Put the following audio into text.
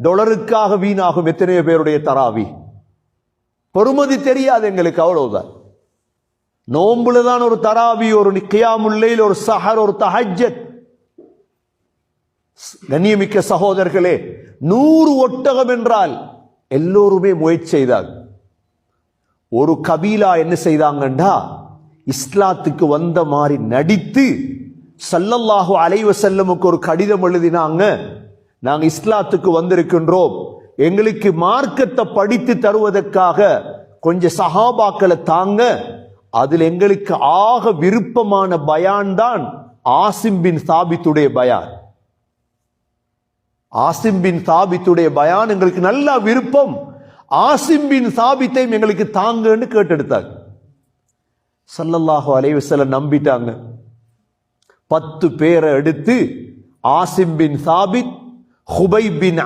டாலருக்காக வீணாகும் எத்தனையோ பேருடைய தராவி. பொறுமதி தெரியாது எங்களுக்கு, அவ்வளவுதான். நோம்புலதான் ஒரு தராவி, ஒரு கியாமுல் லைல், ஒரு சஹர், ஒரு தஹஜ்ஜத். கண்ணியமிக்க சகோதரர்களே, 100 ஒட்டகம் என்றால் எல்லோருமே முயற்சி செய்தாங்க. ஒரு கபீலா என்ன செய்தாங்கண்டா, இஸ்லாத்துக்கு வந்த மாதிரி நடித்து ஸல்லல்லாஹு அலைஹி வஸல்லமுக்கு ஒரு கடிதம் எழுதினாங்க. நாங்க இஸ்லாத்துக்கு வந்திருக்கின்றோம், எங்களுக்கு மார்க்கத்தை படித்து தருவதற்காக கொஞ்சம் சஹாபாக்களை தாங்க. அதில் எங்களுக்கு ஆக விருப்பமான பயான் தான் ஆசிம் பின் சாபித்துடைய பயான். ஆசிம் பின் சாபித்துடைய பயான் எங்களுக்கு நல்ல விருப்பம். ஆசிம் பின் சாபித்தையும் எங்களுக்கு தாங்கன்னு கேட்டெடுத்தாங்க. ஸல்லல்லாஹு அலைஹி வஸல்லம் நம்பிட்டாங்க. 10 பேரை எடுத்து ஆசிம் பின் சாபித், ஹுபைப் பின்